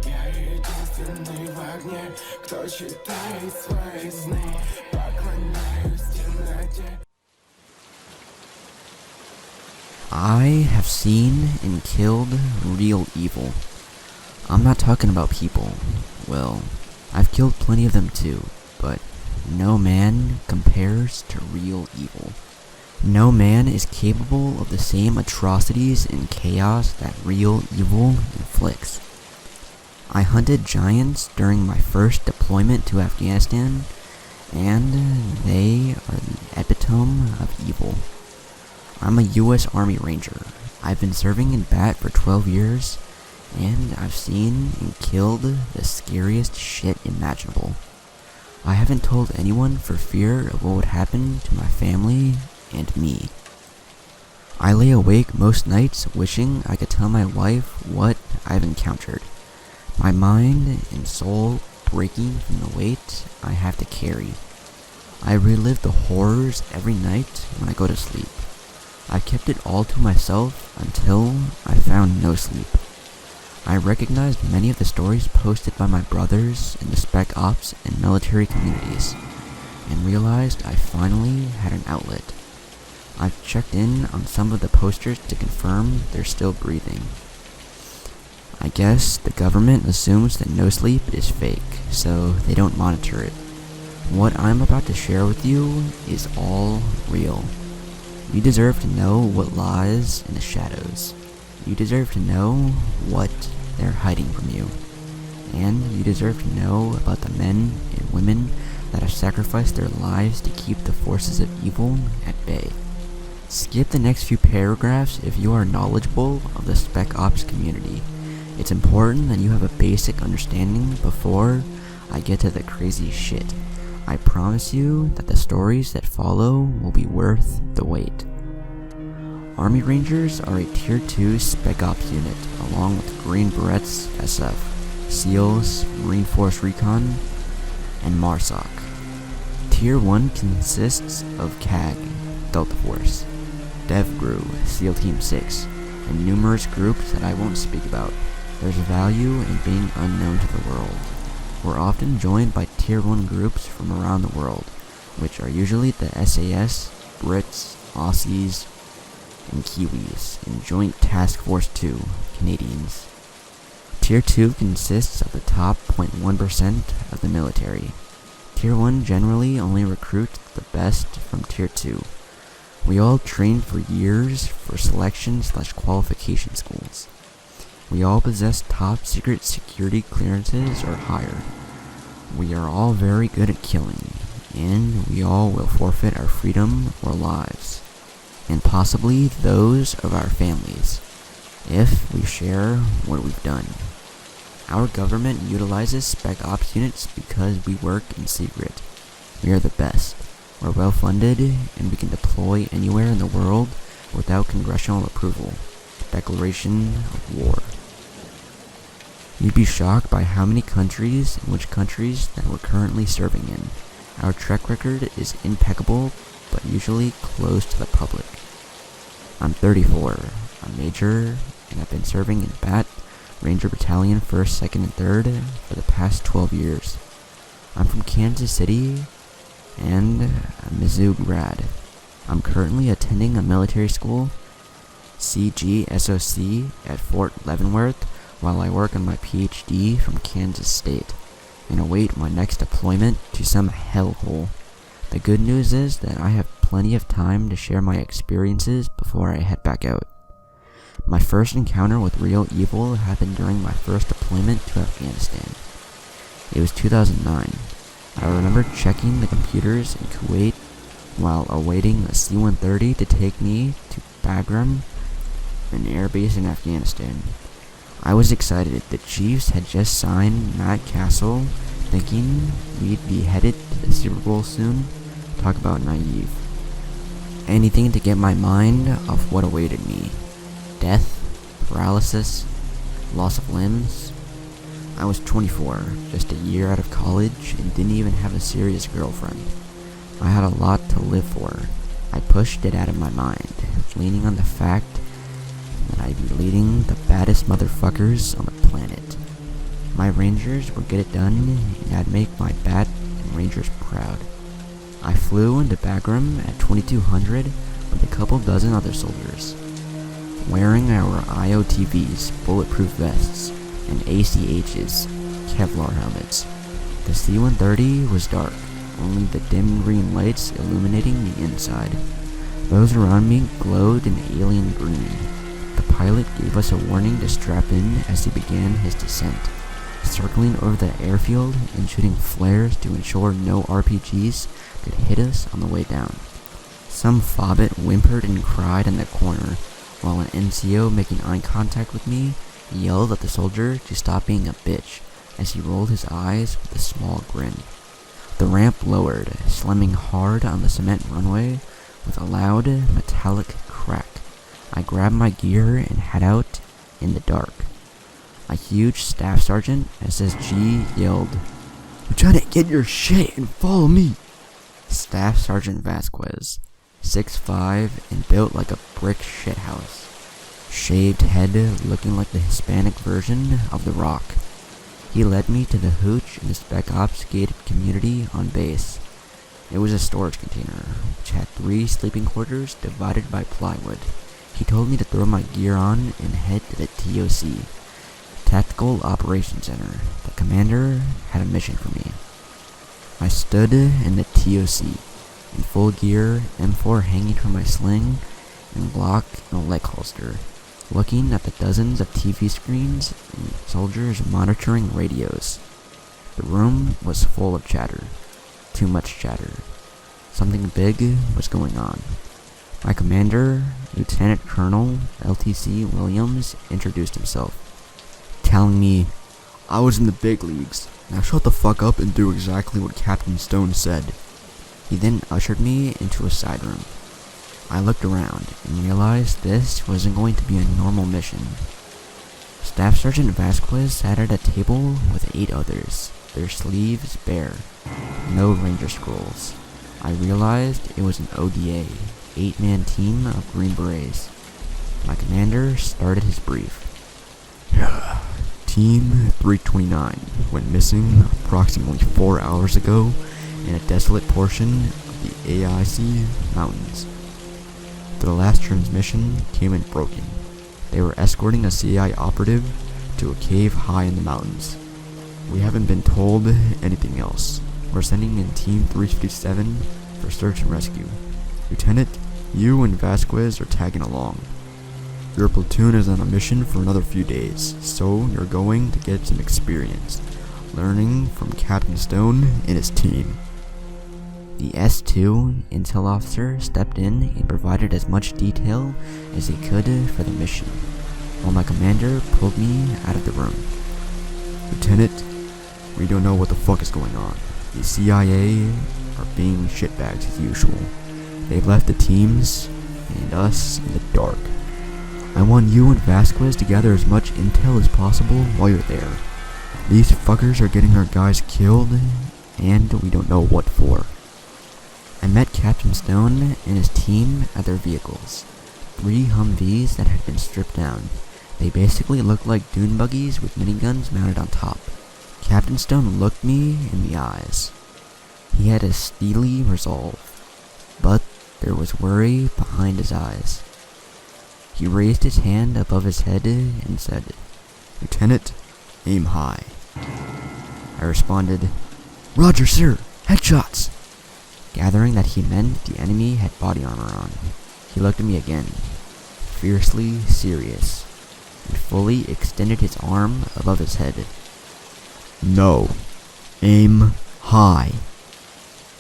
Я единственный в огне, кто читает свои сны. Поклоняюсь темноте. I have seen and killed real evil. I'm not talking about people. Well, I've killed plenty of them too, but no man compares to real evil. No man is capable of the same atrocities and chaos that real evil inflicts. I hunted giants during my first deployment to Afghanistan, and they are the epitome of evil. I'm a U.S. Army Ranger. I've been serving in BAT for 12 years, and I've seen and killed the scariest shit imaginable. I haven't told anyone for fear of what would happen to my family and me. I lay awake most nights wishing I could tell my wife what I've encountered. My mind and soul breaking from the weight I have to carry. I relive the horrors every night when I go to sleep. I kept it all to myself until I found no sleep. I recognized many of the stories posted by my brothers in the Spec Ops and military communities, and realized I finally had an outlet. I've checked in on some of the posters to confirm they're still breathing. I guess the government assumes that no sleep is fake, so they don't monitor it. What I'm about to share with you is all real. You deserve to know what lies in the shadows. You deserve to know what they're hiding from you. And you deserve to know about the men and women that have sacrificed their lives to keep the forces of evil at bay. Skip the next few paragraphs if you are knowledgeable of the Spec Ops community. It's important that you have a basic understanding before I get to the crazy shit. I promise you that the stories that follow will be worth the wait. Army Rangers are a Tier 2 Spec Ops unit, along with Green Berets SF, SEALs, Marine Force Recon, and MARSOC. Tier 1 consists of CAG, Delta Force, DevGru, SEAL Team 6, and numerous groups that I won't speak about. There's value in being unknown to the world. We're often joined by Tier 1 groups from around the world, which are usually the SAS, Brits, Aussies, and Kiwis, and Joint Task Force 2, Canadians. Tier 2 consists of the top 0.1% of the military. Tier 1 generally only recruits the best from Tier 2. We all train for years for selection/qualification schools. We all possess top secret security clearances or higher. We are all very good at killing, and we all will forfeit our freedom or lives, and possibly those of our families, if we share what we've done. Our government utilizes Spec Ops units because we work in secret. We are the best. We're well funded, and we can deploy anywhere in the world without congressional approval. Declaration of war. You'd be shocked by how many countries and which countries that we're currently serving in. Our track record is impeccable, but usually closed to the public. I'm 34, a major, and I've been serving in BAT, Ranger Battalion 1st, 2nd, and 3rd for the past 12 years. I'm from Kansas City, and a Mizzou grad. I'm currently attending a military school, CGSOC, at Fort Leavenworth, while I work on my PhD from Kansas State, and await my next deployment to some hellhole. The good news is that I have plenty of time to share my experiences before I head back out. My first encounter with real evil happened during my first deployment to Afghanistan. It was 2009. I remember checking the computers in Kuwait while awaiting a C-130 to take me to Bagram, an airbase in Afghanistan. I was excited. The Chiefs had just signed Matt Castle, thinking we'd be headed to the Super Bowl soon. Talk about naive. Anything to get my mind off what awaited me. Death, paralysis, loss of limbs. I was 24, just a year out of college, and didn't even have a serious girlfriend. I had a lot to live for. I pushed it out of my mind, leaning on the fact that I'd be leading the baddest baddest motherfuckers on the planet. My Rangers would get it done, and I'd make my Bat and Rangers proud. I flew into Bagram at 2200 with a couple dozen other soldiers, wearing our IOTVs, bulletproof vests, and ACHs, Kevlar helmets. The C-130 was dark, only the dim green lights illuminating the inside. Those around me glowed in alien green. The pilot gave us a warning to strap in as he began his descent, circling over the airfield and shooting flares to ensure no RPGs could hit us on the way down. Some fobbit whimpered and cried in the corner, while an NCO making eye contact with me yelled at the soldier to stop being a bitch as he rolled his eyes with a small grin. The ramp lowered, slamming hard on the cement runway with a loud, metallic crack. I grabbed my gear and head out in the dark. A huge staff sergeant, SSG, yelled, "Lieutenant, get your shit and follow me!" Staff Sergeant Vasquez, 6'5" and built like a brick shithouse. Shaved head looking like the Hispanic version of The Rock. He led me to the hooch in the Spec Ops gated community on base. It was a storage container, which had 3 sleeping quarters divided by plywood. He told me to throw my gear on and head to the TOC, Tactical Operations Center. The commander had a mission for me. I stood in the TOC, in full gear, M4 hanging from my sling, and Glock in a leg holster, looking at the dozens of TV screens and soldiers monitoring radios. The room was full of chatter. Too much chatter. Something big was going on. My commander, Lieutenant Colonel LTC Williams, introduced himself, telling me, "I was in the big leagues. Now shut the fuck up and do exactly what Captain Stone said." He then ushered me into a side room. I looked around and realized this wasn't going to be a normal mission. Staff Sergeant Vasquez sat at a table with 8 others, their sleeves bare, no Ranger scrolls. I realized it was an ODA, 8-man team of Green Berets. My commander started his brief. Team 329 went missing approximately 4 hours ago in a desolate portion of the AIC mountains. The last transmission came in broken. They were escorting a CI operative to a cave high in the mountains. We haven't been told anything else. We're sending in Team 357 for search and rescue. Lieutenant, you and Vasquez are tagging along. Your platoon is on a mission for another few days, so you're going to get some experience, learning from Captain Stone and his team. The S2 intel officer stepped in and provided as much detail as he could for the mission, while my commander pulled me out of the room. Lieutenant, we don't know what the fuck is going on. The CIA are being shitbags as usual. They've left the teams and us in the dark. I want you and Vasquez to gather as much intel as possible while you're there. These fuckers are getting our guys killed, and we don't know what for. I met Captain Stone and his team at their vehicles. 3 Humvees that had been stripped down. They basically looked like dune buggies with miniguns mounted on top. Captain Stone looked me in the eyes. He had a steely resolve, but there was worry behind his eyes. He raised his hand above his head and said, "Lieutenant, aim high." I responded, "Roger, sir, headshots." Gathering that he meant the enemy had body armor on, he looked at me again, fiercely serious, and fully extended his arm above his head. "No, aim high."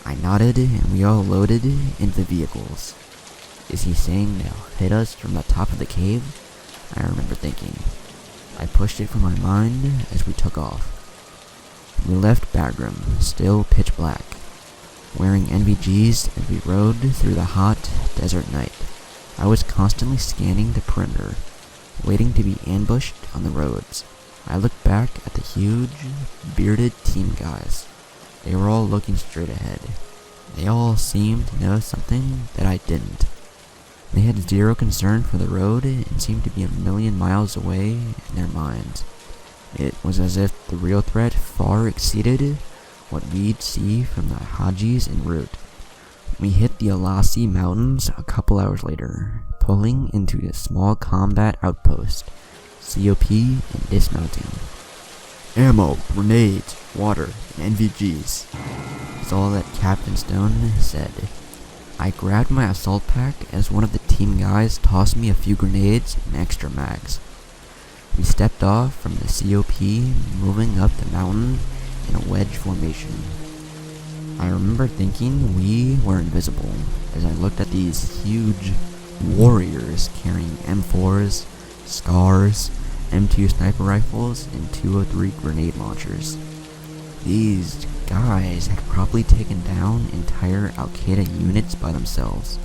I nodded and we all loaded into the vehicles. Is he saying they'll hit us from the top of the cave? I remember thinking. I pushed it from my mind as we took off. We left Bagram, still pitch black, wearing NVGs as we rode through the hot desert night. I was constantly scanning the perimeter, waiting to be ambushed on the roads. I looked back at the huge, bearded team guys. They were all looking straight ahead. They all seemed to know something that I didn't. They had zero concern for the road and seemed to be a million miles away in their minds. It was as if the real threat far exceeded what we'd see from the Hajis en route. We hit the Alassi Mountains a couple hours later, pulling into a small combat outpost, COP and dismounting. Ammo, grenades, water, and NVGs. That's all that Captain Stone said. I grabbed my assault pack as one of the team guys tossed me a few grenades and extra mags. We stepped off from the COP, moving up the mountain in a wedge formation. I remember thinking we were invisible as I looked at these huge warriors carrying M4s, SCARs, M2 sniper rifles, and 203 grenade launchers. These guys had probably taken down entire Al-Qaeda units by themselves.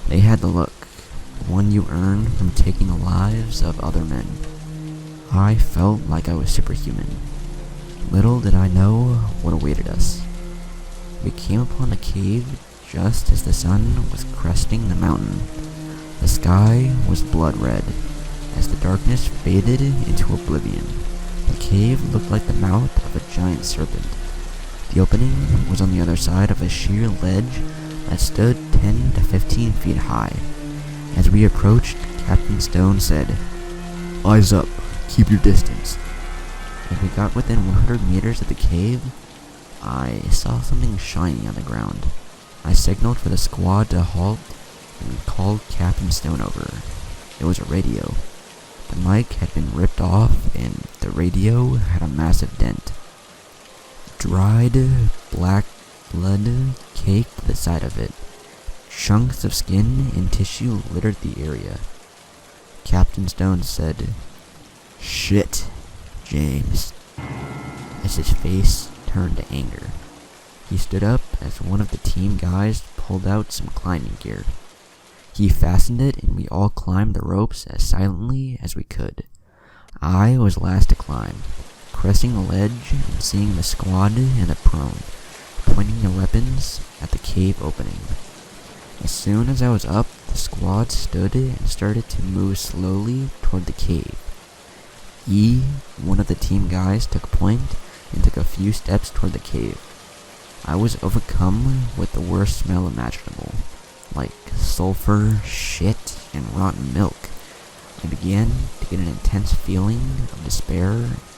They had the look, the one you earn from taking the lives of other men. I felt like I was superhuman. Little did I know what awaited us. We came upon a cave just as the sun was cresting the mountain. The sky was blood red as the darkness faded into oblivion. The cave looked like the mouth of a giant serpent. The opening was on the other side of a sheer ledge that stood 10 to 15 feet high. As we approached, Captain Stone said, "Eyes up, keep your distance." As we got within 100 meters of the cave, I saw something shiny on the ground. I signaled for the squad to halt and called Captain Stone over. It was a radio. The mic had been ripped off and the radio had a massive dent. Dried black blood caked the side of it. Chunks of skin and tissue littered the area. Captain Stone said, "Shit, James," as his face turned to anger. He stood up as one of the team guys pulled out some climbing gear. He fastened it and we all climbed the ropes as silently as we could. I was last to climb, pressing the ledge and seeing the squad in a prone, pointing their weapons at the cave opening. As soon as I was up, the squad stood and started to move slowly toward the cave. One of the team guys, took point and took a few steps toward the cave. I was overcome with the worst smell imaginable, like sulfur, shit, and rotten milk. I began to get an intense feeling of despair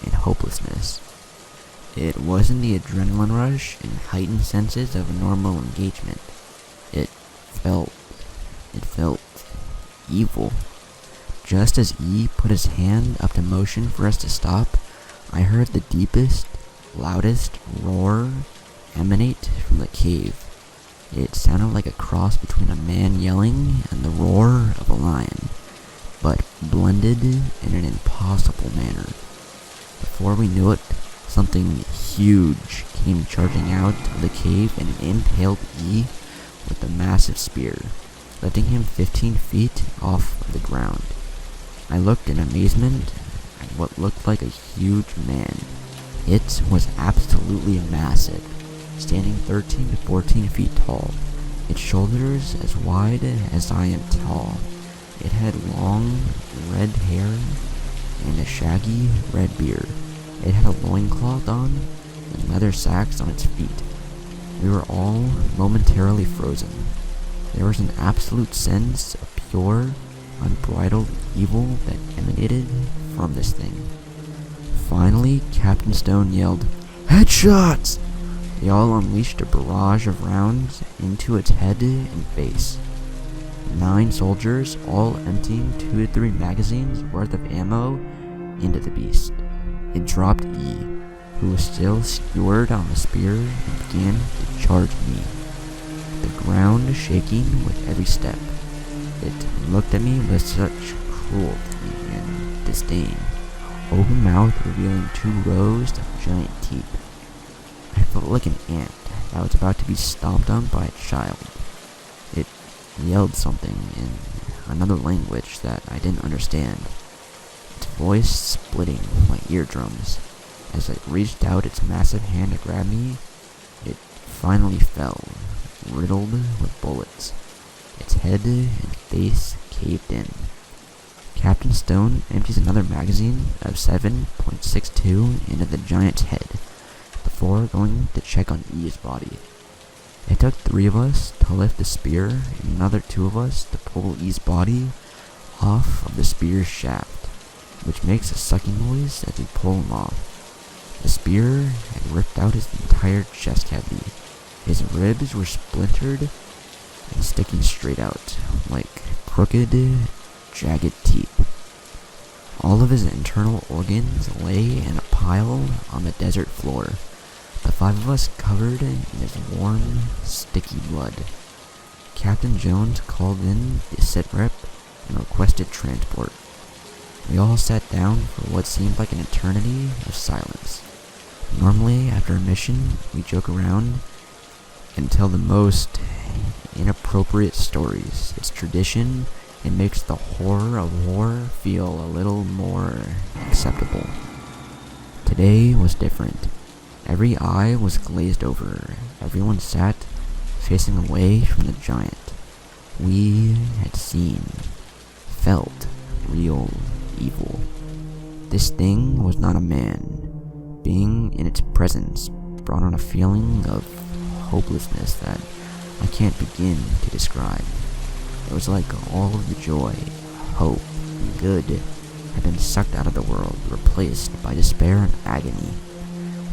and hopelessness. It wasn't the adrenaline rush and heightened senses of a normal engagement. It felt evil. Just as put his hand up to motion for us to stop, I heard the deepest, loudest roar emanate from the cave. It sounded like a cross between a man yelling and the roar of a lion, but blended in an impossible manner. Before we knew it, something huge came charging out of the cave and impaled with a massive spear, lifting him 15 feet off of the ground. I looked in amazement at what looked like a huge man. It was absolutely massive, standing 13 to 14 feet tall, its shoulders as wide as I am tall. It had long, red hair and a shaggy, red beard. It had a loincloth on and leather sacks on its feet. We were all momentarily frozen. There was an absolute sense of pure, unbridled evil that emanated from this thing. Finally, Captain Stone yelled, "Headshots!" They all unleashed a barrage of rounds into its head and face. 9 soldiers, all emptying 2 to 3 magazines worth of ammo into the beast. It dropped who was still skewered on the spear, and began to charge me, the ground shaking with every step. It looked at me with such cruelty and disdain, open mouth revealing 2 rows of giant teeth. I felt like an ant that was about to be stomped on by a child. It yelled something in another language that I didn't understand, its voice splitting my eardrums. As it reached out its massive hand to grab me, it finally fell, riddled with bullets. its head and face caved in. Captain Stone empties another magazine of 7.62 into the giant's head before going to check on E's body. It took 3 of us to lift the spear and another 2 of us to pull E's body off of the spear's shaft, which makes a sucking noise as we pull him off. The spear had ripped out his entire chest cavity. His ribs were splintered and sticking straight out, like crooked, jagged teeth. All of his internal organs lay in a pile on the desert floor, the 5 of us covered in his warm, sticky blood. Captain Jones called in the sitrep and requested transport. We all sat down for what seemed like an eternity of silence. Normally, after a mission, we joke around and tell the most inappropriate stories. It's tradition. It makes the horror of war feel a little more acceptable. Today was different. Every eye was glazed over. Everyone sat facing away from the giant. We had seen, felt real evil. This thing was not a man. Being in its presence brought on a feeling of hopelessness that I can't begin to describe. It was like all of the joy, hope, and good had been sucked out of the world, replaced by despair and agony.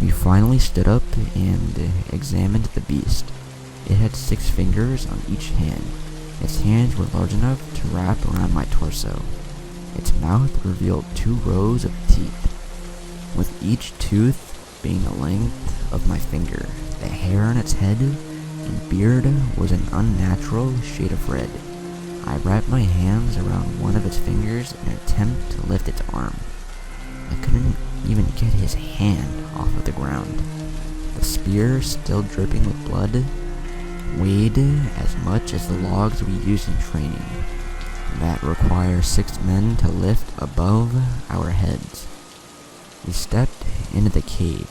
We finally stood up and examined the beast. It had 6 fingers on each hand. Its hands were large enough to wrap around my torso. Its mouth revealed 2 rows of teeth, with each tooth being the length of my finger. The hair on its head and beard was an unnatural shade of red. I wrapped my hands around one of its fingers in an attempt to lift its arm. I couldn't even get his hand off of the ground. The spear, still dripping with blood, weighed as much as the logs we used in training that require 6 men to lift above our heads. We stepped into the cave,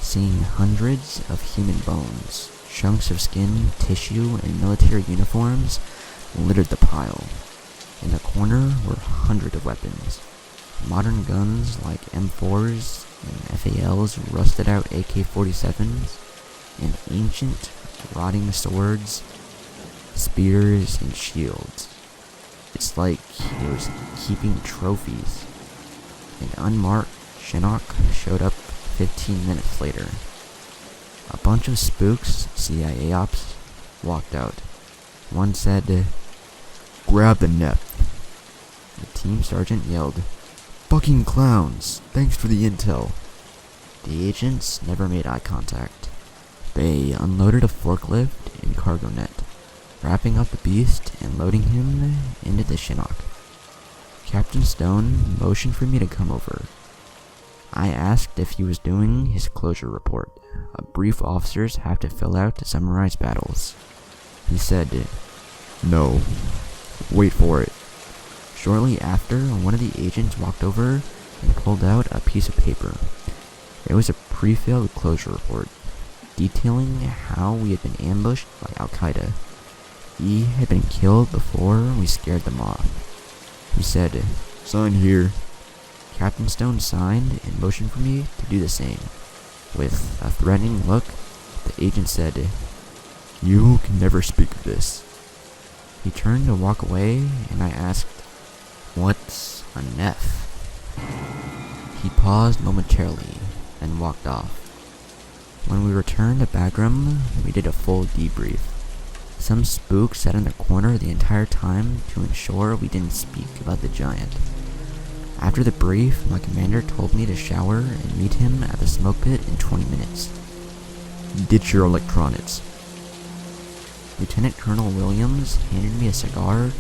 seeing hundreds of human bones. Chunks of skin, tissue, and military uniforms littered the pile. In the corner were hundreds of weapons. Modern guns like M4s and FALs, rusted out AK-47s, and ancient, rotting swords, spears, and shields. It's like he was keeping trophies. An unmarked Chinook showed up 15 minutes later. A bunch of spooks, CIA ops, walked out. One said, "Grab the net." The team sergeant yelled, "Fucking clowns! Thanks for the intel." The agents never made eye contact. They unloaded a forklift and cargo net, wrapping up the beast and loading him into the Chinook. Captain Stone motioned for me to come over. I asked if he was doing his closure report, a brief officers have to fill out to summarize battles. He said, "No, wait for it." Shortly after, one of the agents walked over and pulled out a piece of paper. It was a pre-filled closure report, detailing how we had been ambushed by Al-Qaeda. E had been killed before we scared them off. He said, "Sign here." Captain Stone signed and motioned for me to do the same. With a threatening look, the agent said, "You can never speak of this." He turned to walk away, and I asked, "What's a nef?" He paused momentarily, then walked off. When we returned to Bagram, we did a full debrief. Some spook sat in the corner the entire time to ensure we didn't speak about the giant. After the brief, my commander told me to shower and meet him at the smoke pit in 20 minutes. "Ditch your electronics." Lieutenant Colonel Williams handed me a cigar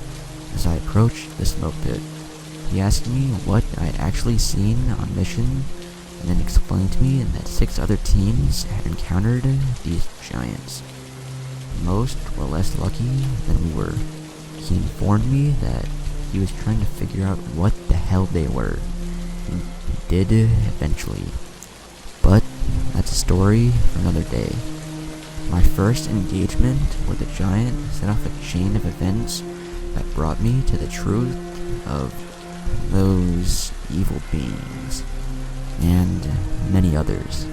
as I approached the smoke pit. He asked me what I had actually seen on mission, and then explained to me that 6 other teams had encountered these giants. Most were less lucky than we were. He informed me that he was trying to figure out what the hell they were. And he did eventually. But that's a story for another day. My first engagement with the giant set off a chain of events that brought me to the truth of those evil beings, and many others.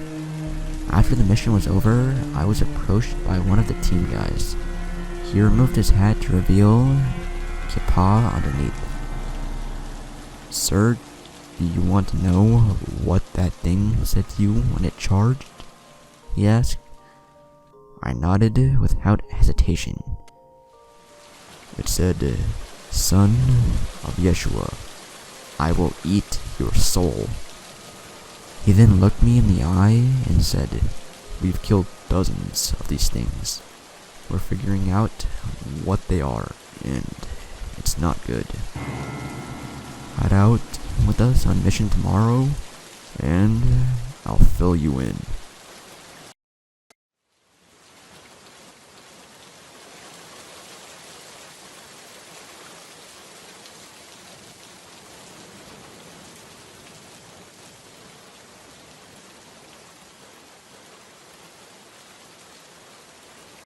After the mission was over, I was approached by one of the team guys. He removed his hat to reveal Kippa underneath. "Sir, do you want to know what that thing said to you when it charged?" he asked. I nodded without hesitation. It said, "Son of Yeshua, I will eat your soul." He then looked me in the eye and said, "We've killed dozens of these things. We're figuring out what they are, and it's not good. Head out with us on mission tomorrow, and I'll fill you in."